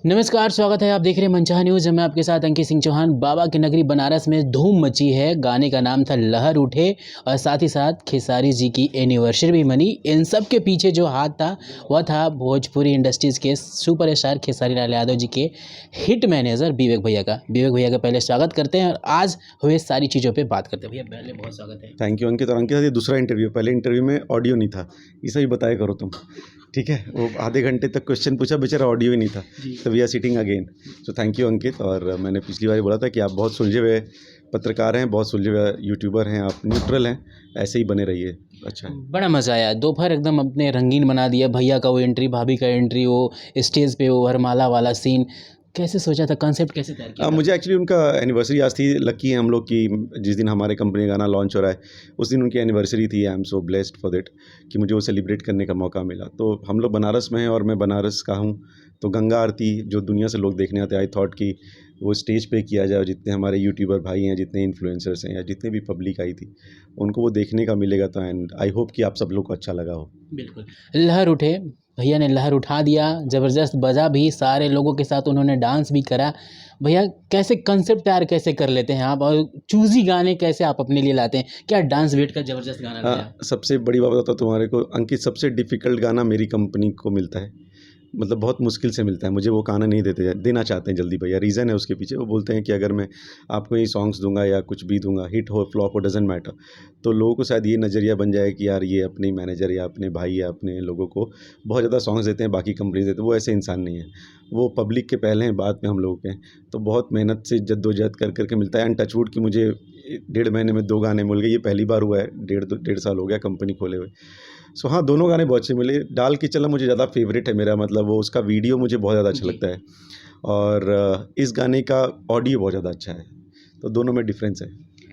नमस्कार, स्वागत है। आप देख रहे हैं मनचाहा न्यूज़। मैं आपके साथ अंकित सिंह चौहान। बाबा की नगरी बनारस में धूम मची है। गाने का नाम था लहर उठे और साथ ही साथ खेसारी जी की एनिवर्सरी भी मनी। इन सब के पीछे जो हाथ था वह था भोजपुरी इंडस्ट्रीज़ के सुपरस्टार खेसारी लाल यादव जी के हिट मैनेजर विवेक भैया का। विवेक भैया का पहले स्वागत करते हैं और आज हुए सारी चीज़ों पर बात करते हैं। भैया पहले बहुत स्वागत है। Thank you Ankit. और अंकित, ये दूसरा इंटरव्यू। पहले इंटरव्यू में ऑडियो नहीं था, ये सभी बताया करो तुम, ठीक है। वो आधे घंटे तक क्वेश्चन पूछा, बेचारा ऑडियो ही नहीं था। तो we are sitting again. So thank you Ankit. और मैंने पिछली बार बोला था कि आप बहुत सुलझे हुए पत्रकार हैं, बहुत सुलझे हुए यूट्यूबर हैं, आप न्यूट्रल हैं, ऐसे ही बने रहिए। अच्छा है। बड़ा मज़ा आया। दोपहर एकदम अपने रंगीन बना दिया। भैया का वो एंट्री, भाभी का एंट्री, वो स्टेज पे वो वरमाला वाला सीन, कैसे सोचा था, कॉन्सेप्ट कैसे तैयार किया था? मुझे एक्चुअली उनका एनिवर्सरी आज थी। लकी है हम लोग की जिस दिन हमारे कंपनी का गाना लॉन्च हो रहा है उस दिन उनकी एनिवर्सरी थी। I am so blessed for that कि मुझे वो सेलिब्रेट करने का मौका मिला। तो हम लोग बनारस में हैं और मैं बनारस का हूँ, तो गंगा आरती जो दुनिया से लोग देखने आते हैं, आई थॉट कि वो स्टेज पे किया जाए। जितने हमारे यूट्यूबर भाई हैं, जितने इन्फ्लुएंसर्स हैं, या जितने भी पब्लिक आई थी, उनको वो देखने का मिलेगा। तो एंड आई होप कि आप सब लोग को अच्छा लगा हो। बिल्कुल। लहर उठे, भैया ने लहर उठा दिया, ज़बरदस्त बजा भी, सारे लोगों के साथ उन्होंने डांस भी करा। भैया कैसे कंसेप्ट तैयार कैसे कर लेते हैं आप, और चूज़ी गाने कैसे आप अपने लिए लाते हैं? क्या डांस बीट का ज़बरदस्त गाना लाया? सबसे बड़ी बात बताता हूँ तुम्हारे को अंकित, सबसे डिफ़िकल्ट गाना मेरी कंपनी को मिलता है। मतलब बहुत मुश्किल से मिलता है मुझे। वो गाना नहीं देना चाहते हैं जल्दी भैया। रीज़न है उसके पीछे। वो बोलते हैं कि अगर मैं आपको ये सॉन्ग्स दूंगा या कुछ भी दूंगा, हिट हो फ्लॉप हो डजेंट मैटर, तो लोगों को शायद ये नज़रिया बन जाए कि यार ये अपने मैनेजर या अपने भाई या अपने लोगों को बहुत ज़्यादा सॉन्ग्स देते हैं, बाकी कंपनी देते हैं। वो ऐसे इंसान नहीं है। वो पब्लिक के पहले हैं, बाद में हम लोगों के हैं। तो बहुत मेहनत से जद्दोजहद कर करके मिलता है। एंड टचवुड कि मुझे 1.5 महीने में 2 गाने मिल गए। ये पहली बार हुआ है। 1.5 साल हो गया कंपनी खोले हुए। सो हाँ, दोनों गाने बहुत अच्छे मिले। डाल के चला मुझे ज़्यादा फेवरेट है मेरा, मतलब वो उसका वीडियो मुझे बहुत ज़्यादा अच्छा जी। लगता है। और इस गाने का ऑडियो बहुत ज़्यादा अच्छा है। तो दोनों में डिफरेंस है।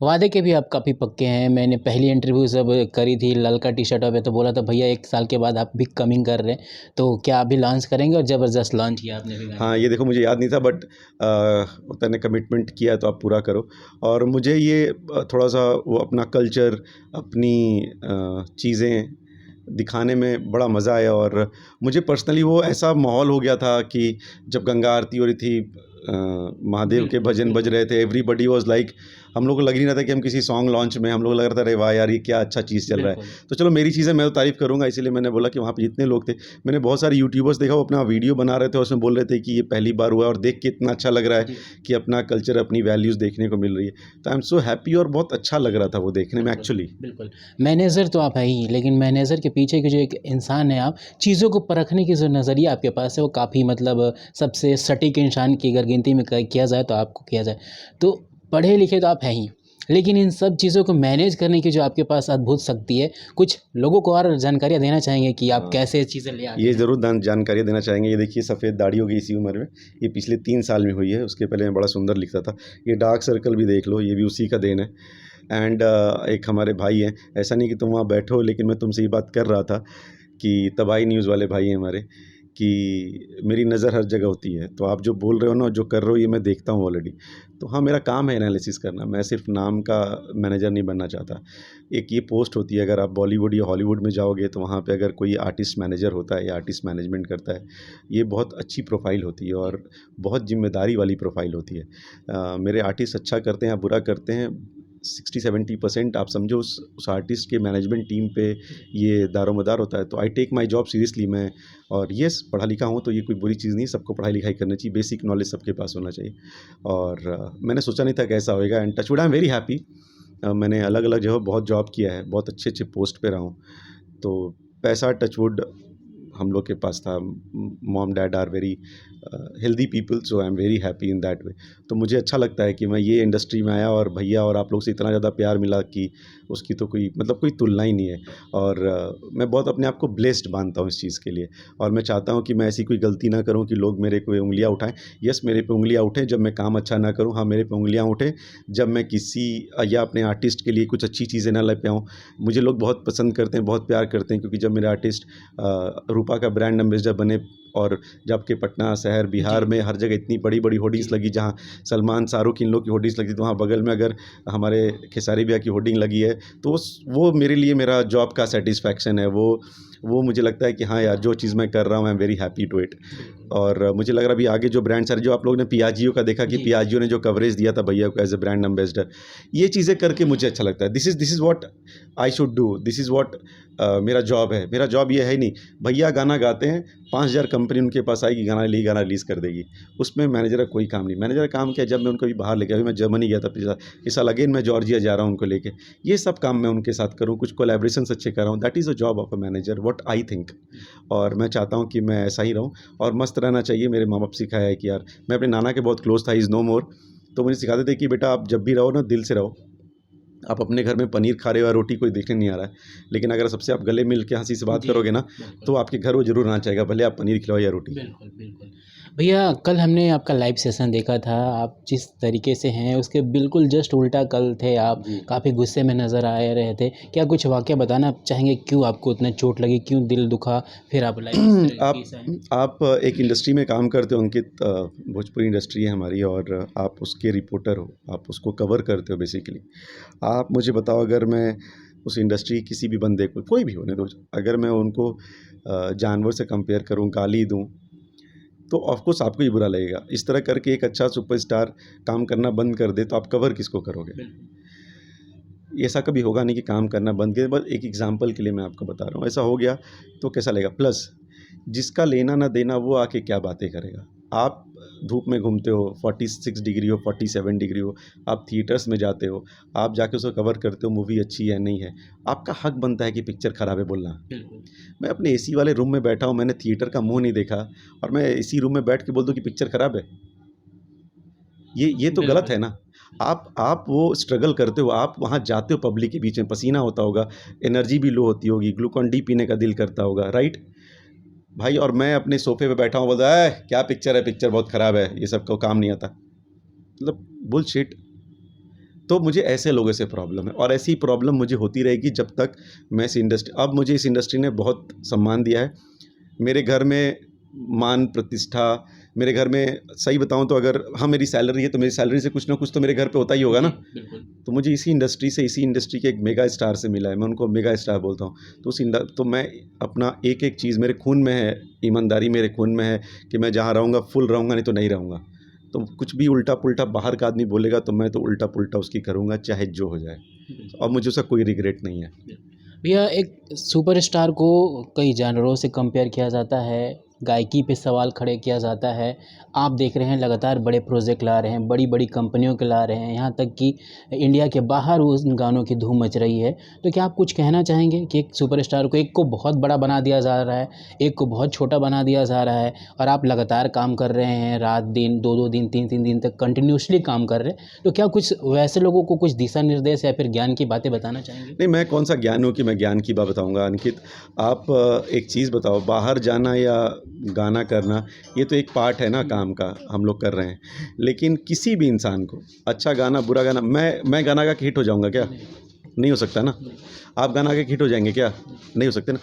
वादे के भी आप काफ़ी पक्के हैं। मैंने पहली इंटरव्यू जब करी थी ललका टी-शर्ट पे, तो बोला था भैया 1 साल के बाद आप भी कमिंग कर रहे हैं, तो क्या अभी लॉन्च करेंगे? और ज़बरदस्त लॉन्च किया आपने भी गाने हाँ, को। ये देखो मुझे याद नहीं था, बट होता है ना, कमिटमेंट किया तो आप पूरा करो। और मुझे ये थोड़ा-सा वो अपना कल्चर, अपनी चीज़ें दिखाने में बड़ा मज़ा आया। और मुझे पर्सनली वो ऐसा माहौल हो गया था कि जब गंगा आरती हो रही थी, महादेव के बिल्कुल, भजन बज बिल्कुल। रहे थे, एवरीबॉडी वाज़ लाइक, हम लोग को लग ही नहीं रहा था कि हम किसी सॉन्ग लॉन्च में। हम लोग लग रहा था अरे वाह यार, ये क्या अच्छा चीज़ चल रहा है। बिल्कुल। तो चलो मेरी चीज़ें मैं तो तारीफ़ करूँगा, इसीलिए मैंने बोला कि वहाँ पे जितने लोग थे, मैंने बहुत सारे यूट्यूबर्स देखा वो अपना वीडियो बना रहे थे और उसमें बोल रहे थे कि ये पहली बार हुआ है और देख के इतना अच्छा लग रहा है जी। कि अपना कल्चर, अपनी वैल्यूज़ देखने को मिल रही है। तो आई एम सो हैप्पी और बहुत अच्छा लग रहा था वो देखने में बिल्कुल, एक्चुअली। बिल्कुल। मैनेजर तो आप हैं ही, लेकिन मैनेजर के पीछे के जो एक इंसान हैं आप, चीज़ों को परखने की जो नज़रिया आपके पास है वो काफ़ी मतलब सबसे सटीक इंसान की अगर गिनती में किया जाए तो आपको किया जाए। तो पढ़े लिखे तो आप हैं ही, लेकिन इन सब चीज़ों को मैनेज करने की जो आपके पास अद्भुत शक्ति है, कुछ लोगों को और जानकारियाँ देना चाहेंगे कि आप हाँ, कैसे चीज़ें ले आते ये हैं? ज़रूर जानकारी देना चाहेंगे। ये देखिए सफ़ेद दाढ़ी हो गई इसी उम्र में, ये पिछले 3 साल में हुई है। उसके पहले मैं बड़ा सुंदर लिखता था। ये डार्क सर्कल भी देख लो, ये भी उसी का देन है। एंड एक हमारे भाई हैं, ऐसा नहीं कि तुम वहाँ बैठे हो, लेकिन मैं तुमसे ये बात कर रहा था कि तबाही न्यूज़ वाले भाई हैं हमारे, कि मेरी नज़र हर जगह होती है। तो आप जो बोल रहे हो ना, जो कर रहे हो, ये मैं देखता हूँ ऑलरेडी। तो हाँ, मेरा काम है एनालिसिस करना। मैं सिर्फ नाम का मैनेजर नहीं बनना चाहता। एक ये पोस्ट होती है, अगर आप बॉलीवुड या हॉलीवुड में जाओगे तो वहाँ पे अगर कोई आर्टिस्ट मैनेजर होता है या आर्टिस्ट मैनेजमेंट करता है, ये बहुत अच्छी प्रोफ़ाइल होती है और बहुत ज़िम्मेदारी वाली प्रोफ़ाइल होती है। मेरे आर्टिस्ट अच्छा करते हैं या बुरा करते हैं, 60-70% आप समझो उस आर्टिस्ट के मैनेजमेंट टीम पे ये दारोमदार होता है। तो I take my job seriously. मैं और येस, पढ़ा लिखा हूँ तो ये कोई बुरी चीज़ नहीं है। सबको पढ़ाई लिखाई करनी चाहिए, बेसिक नॉलेज सबके पास होना चाहिए। और मैंने सोचा नहीं था कि ऐसा होएगा। And touch would I am very happy. मैंने अलग अलग जगह बहुत जॉब किया है, बहुत अच्छे अच्छे पोस्ट पे रहा हूँ। तो पैसा टच वुड हम लोग के पास था। Mom dad are very healthy people, so I am very happy in that way. तो मुझे अच्छा लगता है कि मैं ये इंडस्ट्री में आया और भैया और आप लोग से इतना ज़्यादा प्यार मिला कि उसकी तो कोई मतलब कोई तुलना ही नहीं है। और मैं बहुत अपने आप को ब्लेस्ड मानता हूँ इस चीज़ के लिए। और मैं चाहता हूँ कि मैं ऐसी कोई गलती ना करूँ कि लोग मेरे पे उँगलियाँ उठाएं। यस, मेरे पे उँगलियाँ उठें जब मैं काम अच्छा ना करूँ। हाँ, मेरे पे उँगलियाँ उठें जब मैं किसी या अपने आर्टिस्ट के लिए कुछ अच्छी चीज़ें ना ला पाऊँ। मुझे लोग बहुत पसंद करते हैं, बहुत प्यार करते हैं, क्योंकि जब मेरे आर्टिस्ट रूपा का ब्रांड एम्बेसडर बने और जब के पटना शहर बिहार जी। में हर जगह इतनी बड़ी बड़ी होर्डिंग्स जी। लगी, जहाँ सलमान शाहरुख इन लोग की होर्डिंग्स लगी, तो वहाँ बगल में अगर हमारे खेसारी भैया की होर्डिंग लगी है, तो वो मेरे लिए मेरा जॉब का सेटिस्फैक्शन है। वो वो मुझे लगता है कि हाँ यार, जो चीज़ मैं कर रहा हूँ I am very happy to it. और मुझे लग रहा है अभी आगे जो ब्रांड्स जो आप लोगों ने पियाजियो का देखा कि जी। पियाजियो ने जो कवरेज दिया था भैया को एज ए ब्रांड एम्बेसडर, ये चीज़ें करके मुझे अच्छा लगता है। This is what I should do, this is what मेरा जॉब है। मेरा जॉब ये है ही नहीं, भैया गाना गाते हैं, 5,000 कंपनी उनके पास आएगी, गाना रिलीज़ कर देगी, उसमें मैनेजर का कोई काम नहीं। मैनेजर का काम क्या है, जब मैं उनको भी बाहर लेके, अभी मैं जर्मनी गया था पिछला, इस साल अगेन मैं जॉर्जिया जा रहा हूँ उनको लेके, ये सब काम मैं उनके साथ करूँ, कुछ कोलैबोरेशंस अच्छे कर रहा हूँ। That is a job of a manager, what I think. और मैं चाहता हूँ कि मैं ऐसा ही रहूँ और मस्त रहना चाहिए। मेरे माँ बाप सिखाया है कि यार, मैं अपने नाना के बहुत क्लोज था, इज़ नो मोर, तो मुझे सिखाते थे कि बेटा आप जब भी रहो ना, दिल से रहो। आप अपने घर में पनीर खा रहे हो या रोटी कोई देखने नहीं आ रहा है, लेकिन अगर सबसे आप गले मिल के हंसी से बात जी, करोगे ना, बिल्कुल। तो आपके घर वो ज़रूर आना चाहेगा, भले आप पनीर खिलाओ या रोटी। बिल्कुल, बिल्कुल। भैया कल हमने आपका लाइव सेशन देखा था, आप जिस तरीके से हैं उसके बिल्कुल जस्ट उल्टा कल थे आप, जी। काफ़ी गुस्से में नज़र आ रहे थे। क्या कुछ वाक़या बताना चाहेंगे, क्यों आपको इतना चोट लगी, क्यों दिल दुखा, फिर आप लाइव इस तरीके से आए? आप एक इंडस्ट्री में काम करते हो अंकित, भोजपुरी इंडस्ट्री है हमारी और आप उसके रिपोर्टर हो, आप उसको कवर करते हो बेसिकली। आप मुझे बताओ, अगर मैं उस इंडस्ट्री के किसी भी बंदे को, कोई भी होने दो, अगर मैं उनको जानवर से कंपेयर करूं, गाली दूं, तो ऑफ कोर्स आपको ही बुरा लगेगा। इस तरह करके एक अच्छा सुपरस्टार काम करना बंद कर दे, तो आप कवर किसको करोगे? बिल्कुल। ऐसा कभी होगा नहीं कि काम करना बंद किया, बस एक एग्जांपल के लिए मैं आपको बता रहा हूँ। ऐसा हो गया तो कैसा लगेगा? प्लस जिसका लेना ना देना वो आके क्या बातें करेगा? आप धूप में घूमते हो, 46 डिग्री हो, 47 डिग्री हो, आप थिएटर्स में जाते हो, आप जाके उसको कवर करते हो, मूवी अच्छी है नहीं है, आपका हक बनता है कि पिक्चर खराब है बोलना। बिल्कुल। मैं अपने एसी वाले रूम में बैठा हूँ, मैंने थिएटर का मुंह नहीं देखा और मैं इसी रूम में बैठ के बोल दूँ कि पिक्चर खराब है, ये तो गलत बिल्कुल। है ना। आप वो स्ट्रगल करते हो, आप वहाँ जाते हो पब्लिक के बीच में, पसीना होता होगा, एनर्जी भी लो होती होगी, ग्लूकॉन डी पीने का दिल करता होगा, राइट भाई? और मैं अपने सोफे पे बैठा हूँ, बोलता है क्या पिक्चर है, पिक्चर बहुत ख़राब है, ये सब को काम नहीं आता, मतलब बुलशिट। तो मुझे ऐसे लोगों से प्रॉब्लम है और ऐसी प्रॉब्लम मुझे होती रहेगी जब तक मैं इस इंडस्ट्री, अब मुझे इस इंडस्ट्री ने बहुत सम्मान दिया है, मेरे घर में मान प्रतिष्ठा, मेरे घर में सही बताऊं तो अगर हाँ मेरी सैलरी है तो मेरी सैलरी से कुछ ना कुछ तो मेरे घर पे होता ही होगा ना। बिल्कुल। तो मुझे इसी इंडस्ट्री के एक मेगा स्टार से मिला है, मैं उनको मेगा स्टार बोलता हूँ। तो तो मैं अपना एक एक चीज़ मेरे खून में है, ईमानदारी मेरे खून में है कि मैं जहाँ रहूँगा फुल रहूँगा, नहीं तो नहीं रहूँगा। तो कुछ भी उल्टा पुल्टा बाहर का आदमी बोलेगा तो मैं तो उल्टा पुल्टा उसकी करूँगा, चाहे जो हो जाए, और मुझे उसका कोई रिग्रेट नहीं है। भैया एक सुपरस्टार को कई जानवरों से कंपेयर किया जाता है, गायकी पे सवाल खड़े किया जाता है। आप देख रहे हैं लगातार बड़े प्रोजेक्ट ला रहे हैं, बड़ी-बड़ी कंपनियों के ला रहे हैं, यहाँ तक कि इंडिया के बाहर उस गानों की धूम मच रही है। तो क्या आप कुछ कहना चाहेंगे कि एक सुपरस्टार को एक को बहुत बड़ा बना दिया जा रहा है, एक को बहुत छोटा बना दिया जा रहा है और आप लगातार काम कर रहे हैं, रात-दिन, 2-2 दिन, 3-3 दिन तक कंटिन्यूअसली काम कर रहे हैं। तो क्या कुछ वैसे लोगों को कुछ दिशा निर्देश या फिर ज्ञान की बातें बताना चाहेंगे? नहीं, मैं कौन सा ज्ञान हूँ कि मैं ज्ञान की बात बताऊँगा अंकित। आप एक चीज़ बताओ, बाहर जाना या गाना करना, ये तो एक पार्ट है ना काम का, हम लोग कर रहे हैं। लेकिन किसी भी इंसान को अच्छा गाना, बुरा गाना, मैं गाना गा के हिट हो जाऊँगा क्या? नहीं हो सकता ना। आप गाना गा के हिट हो जाएँगे क्या? नहीं हो सकते ना।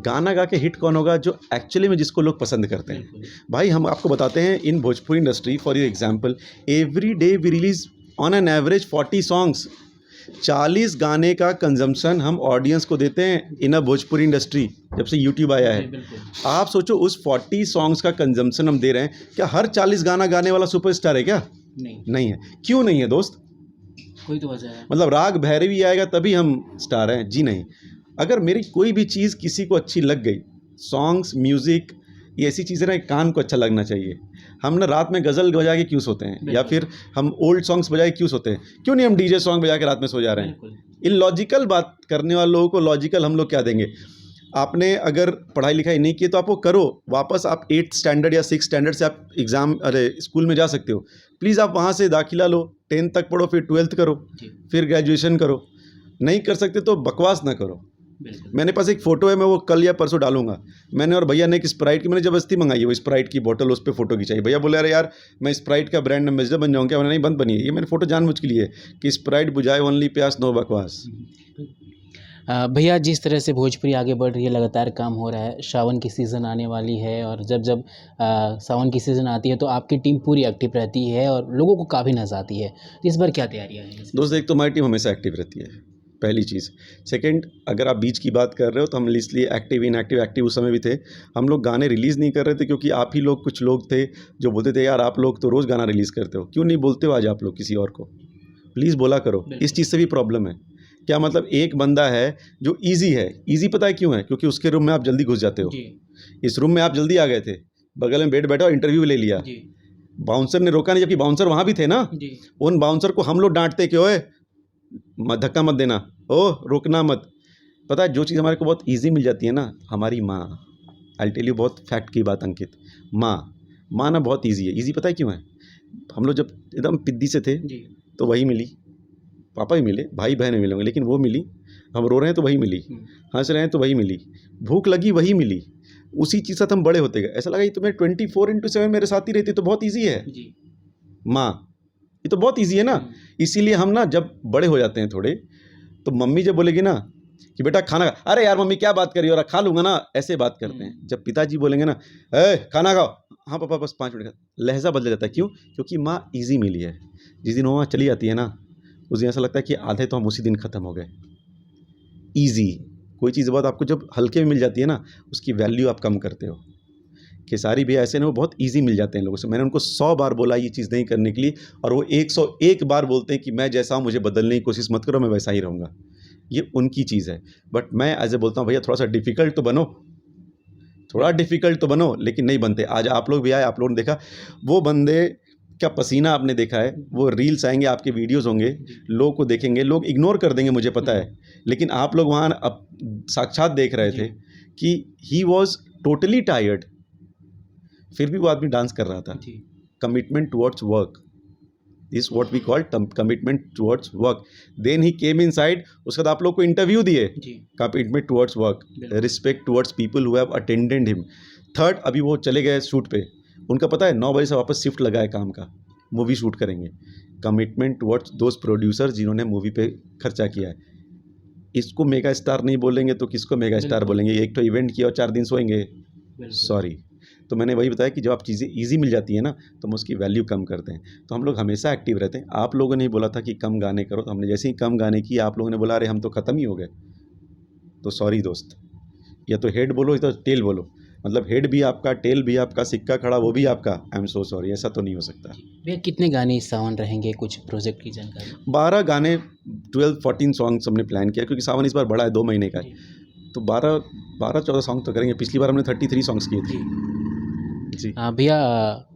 गाना गा के हिट कौन होगा? जो एक्चुअली में जिसको लोग पसंद करते हैं। भाई हम आपको बताते हैं, in Bhojpuri industry for your example, every day we release on an average 40 songs. 40 गाने का कंजम्पशन हम ऑडियंस को देते हैं इन अ भोजपुरी इंडस्ट्री, जब से यूट्यूब आया है। आप सोचो, उस 40 सॉन्ग्स का कंजम्पशन हम दे रहे हैं, क्या हर 40 गाना गाने वाला सुपरस्टार है क्या? नहीं है। क्यों नहीं है दोस्त? कोई तो वजह है। मतलब राग भैरवी आएगा तभी हम स्टार हैं? जी नहीं। अगर मेरी कोई भी चीज़ किसी को अच्छी लग गई, सॉन्ग्स, म्यूज़िक, ये ऐसी चीज़ें ना, कान को अच्छा लगना चाहिए। हम ना रात में गज़ल बजा के क्यों सोते हैं, या फिर हम ओल्ड सॉन्ग्स बजा के क्यों सोते हैं? क्यों नहीं हम डीजे सॉन्ग बजा के रात में सो जा रहे हैं? इलॉजिकल बात करने वाले लोगों को लॉजिकल हम लोग क्या देंगे? आपने अगर पढ़ाई लिखाई नहीं की तो आप वो करो, वापस आप 8th स्टैंडर्ड या 6th स्टैंडर्ड से आप स्कूल में जा सकते हो। प्लीज़ आप वहाँ से दाखिला लो, 10th तक पढ़ो, फिर 12th करो, फिर ग्रेजुएशन करो। नहीं कर सकते तो बकवास ना करो। मेरे पास एक फ़ोटो है, मैं वो कल या परसों डालूंगा। मैंने और भैया ने एक स्प्राइट की, मैंने ज़बरदस्ती मंगाई है वो स्प्राइट की बोतल, उस पर फ़ोटो खिंचाई। भैया बोले अरे यार मैं स्प्राइट का ब्रांड एम्बेसडर बन जाऊँ क्या? मैंने नहीं, बंद बनी है। ये मैंने फ़ोटो जानबूझ के लिए कि स्प्राइट बुझाए ओनली प्यास, नो बकवास। भैया जिस तरह से भोजपुरी आगे बढ़ रही है, लगातार काम हो रहा है, सावन की सीज़न आने वाली है और जब जब सावन की सीज़न आती है तो आपकी टीम पूरी एक्टिव रहती है और लोगों को काफ़ी नज़ आती है। तो इस बार क्या तैयारियाँ हैं? दोस्त एक तो हमारी टीम हमेशा एक्टिव रहती है, पहली चीज़। सेकंड, अगर आप बीच की बात कर रहे हो तो हम इसलिए एक्टिव एक्टिव उस समय भी थे। हम लोग गाने रिलीज़ नहीं कर रहे थे क्योंकि आप ही लोग, कुछ लोग थे जो बोलते थे यार आप लोग तो रोज़ गाना रिलीज़ करते हो, क्यों नहीं बोलते हो आज आप लोग किसी और को? प्लीज़ बोला करो। इस चीज़ से भी प्रॉब्लम है। क्या मतलब, एक बंदा है जो ईज़ी है, ईज़ी पता है क्यों है? क्योंकि उसके रूम में आप जल्दी घुस जाते हो। इस रूम में आप जल्दी आ गए थे, बगल में बेड बैठा और इंटरव्यू ले लिया। बाउंसर ने रोका नहीं, जबकि बाउंसर वहाँ भी थे ना। उन बाउंसर को हम लोग डांटते कि ओए धक्का मत देना, रोकना मत। पता है जो चीज़ हमारे को बहुत इजी मिल जाती है ना, हमारी माँ। आई टेल यू बहुत फैक्ट की बात अंकित, माँ ना बहुत इजी है। इजी पता है क्यों है? हम लोग जब एकदम पिद्दी से थे तो वही मिली, पापा ही मिले, भाई बहन मिले होंगे लेकिन वो मिली। हम रो रहे हैं तो वही मिली, हंस रहे हैं तो वही मिली, भूख लगी वही मिली। उसी चीज़ से हम बड़े होते गए। ऐसा लगा ये तो मैं 24/7 मेरे साथ ही रहती तो बहुत ईजी है माँ, ये तो बहुत ईजी है ना। इसीलिए हम ना जब बड़े हो जाते हैं थोड़े, तो मम्मी जब बोलेगी ना कि बेटा खाना खा, अरे यार मम्मी क्या बात कर रही हो, खा लूँगा ना, ऐसे बात करते हैं। जब पिताजी बोलेंगे ना खाना खाओ, हाँ पापा बस 5 मिनट का, लहजा बदल जाता है। क्यों? क्योंकि माँ ईजी मिली है। जिस दिन वो वहाँ चली जाती है ना, उस दिन ऐसा लगता है कि आधे तो हम उसी दिन ख़त्म हो गए। ईजी कोई चीज़ बहुत आपको जब हल्के में मिल जाती है ना, उसकी वैल्यू आप कम करते हो। खेसारी भैया ऐसे ने, वो बहुत ईजी मिल जाते हैं लोगों से। मैंने उनको 100 बार बोला ये चीज़ नहीं करने के लिए, और वो 101 बार बोलते हैं कि मैं जैसा हूँ मुझे बदलने की कोशिश मत करो, मैं वैसा ही रहूँगा। ये उनकी चीज़ है। बट मैं ऐसे बोलता हूँ भैया थोड़ा सा डिफ़िकल्ट तो बनो, थोड़ा डिफ़िकल्ट तो बनो, लेकिन नहीं बनते। आज आप लोग भी आए, आप लोगों ने देखा वो बंदे का पसीना आपने देखा है, वो रील्स आएंगे, आपके वीडियोस होंगे, लोग को देखेंगे, लोग इग्नोर कर देंगे मुझे पता है, लेकिन आप लोग वहाँ अब साक्षात देख रहे थे कि ही वॉज टोटली टायर्ड, फिर भी वो आदमी डांस कर रहा था। Commitment towards work is what we call commitment towards work. Then he came inside, उसके बाद आप लोग को इंटरव्यू दिए, commitment towards work, respect towards people who have attended him. Third, अभी वो चले गए शूट पे, उनका पता है 9 बजे से वापस शिफ्ट लगा है काम का, मूवी शूट करेंगे। कमिटमेंट टुवर्ड्स दोज प्रोड्यूसर जिन्होंने मूवी पे खर्चा किया है। इसको मेगा स्टार नहीं बोलेंगे तो किसको मेगा स्टार बोलेंगे? एक तो इवेंट किया और 4 दिन सोएंगे, सॉरी। तो मैंने वही बताया कि जब आप चीज़ें ईजी मिल जाती है ना, तो हम उसकी वैल्यू कम करते हैं। तो हम लोग हमेशा एक्टिव रहते हैं। आप लोगों ने ही बोला था कि कम गाने करो, तो हमने जैसे ही कम गाने किए, आप लोगों ने बोला अरे हम तो ख़त्म ही हो गए। तो सॉरी दोस्त, या तो हेड बोलो या तो टेल बोलो। मतलब हेड भी आपका, टेल भी आपका, सिक्का खड़ा वो भी आपका। आई एम सो सॉरी, ऐसा तो नहीं हो सकता। भैया कितने गाने इस सावन रहेंगे, कुछ प्रोजेक्ट की जानकारी? 12 गाने, 12-14 सॉन्ग्स हमने प्लान किया, क्योंकि सावन इस बार बड़ा है, 2 महीने का है। तो 12-14 सॉन्ग तो करेंगे। पिछली बार हमने 33 सॉन्ग्स किए थे जी। भैया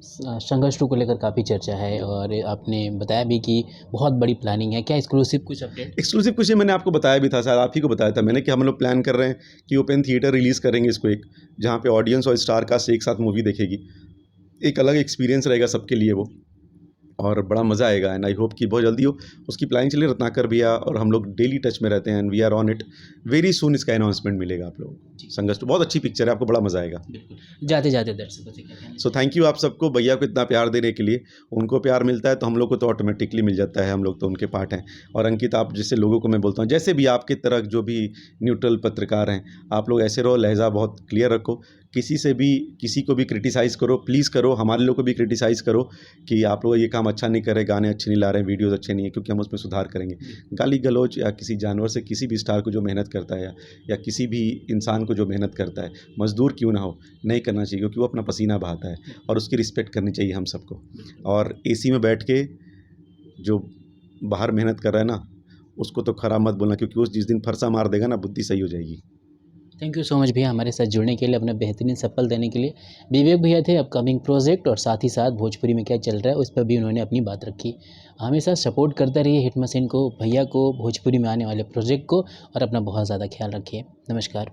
संघर्ष 2 को लेकर काफ़ी चर्चा है, और आपने बताया भी कि बहुत बड़ी प्लानिंग है। क्या एक्सक्लूसिव कुछ अपडेट? एक्सक्लूसिव कुछ मैंने आपको बताया भी था, शायद आप ही को बताया था मैंने, कि हम लोग प्लान कर रहे हैं कि ओपन थिएटर रिलीज़ करेंगे इसको, एक जहाँ पे ऑडियंस और स्टार कास्ट एक साथ मूवी देखेगी। एक अलग एक्सपीरियंस रहेगा सबके लिए वो, और बड़ा मज़ा आएगा। एंड आई होप कि बहुत जल्दी हो। उसकी प्लानिंग चलिए, रत्नाकर भैया और हम लोग डेली टच में रहते हैं, and we are on it. Very soon इसका अनाउंसमेंट मिलेगा आप लोगों को। संघर्ष बहुत अच्छी पिक्चर है, आपको बड़ा मज़ा आएगा। जाते जाते दर्शकों से क्या कहना? सो थैंक यू आप सबको, भैया को इतना प्यार देने के लिए। उनको प्यार मिलता है तो हम लोग को तो ऑटोमेटिकली मिल जाता है, हम लोग तो उनके पार्ट हैं। और अंकित, आप जैसे लोगों को मैं बोलता हूँ, जैसे भी आपके तरह जो भी न्यूट्रल पत्रकार हैं, आप लोग ऐसे रहो, लहजा बहुत क्लियर रखो। किसी से भी, किसी को भी क्रिटिसाइज़ करो, प्लीज़ करो। हमारे लोग को भी क्रिटिसाइज़ करो कि आप लोग ये काम अच्छा नहीं कर रहे, गाने अच्छे नहीं ला रहे हैं, वीडियोज़ अच्छे नहीं है, क्योंकि हम उसमें सुधार करेंगे। गाली गलौज या किसी जानवर से, किसी भी स्टार को जो मेहनत करता है, या किसी भी इंसान को जो मेहनत करता है, मज़दूर क्यों ना हो, नहीं करना चाहिए, क्योंकि वो अपना पसीना बहाता है, और उसकी रिस्पेक्ट करनी चाहिए हम सबको। और एसी में बैठ के जो बाहर मेहनत कर रहा है ना, उसको तो खराब मत बोलना, क्योंकि उस जिस दिन फरसा मार देगा ना, बुद्धि सही हो जाएगी। थैंक यू सो मच भैया हमारे साथ जुड़ने के लिए, अपना बेहतरीन सफल देने के लिए। विवेक भैया थे अपकमिंग प्रोजेक्ट, और साथ ही साथ भोजपुरी में क्या चल रहा है उस पर भी उन्होंने अपनी बात रखी। हमेशा सपोर्ट करते रहिए हिट मशीन को, भैया को, भोजपुरी में आने वाले प्रोजेक्ट को, और अपना बहुत ज़्यादा ख्याल रखिए। नमस्कार।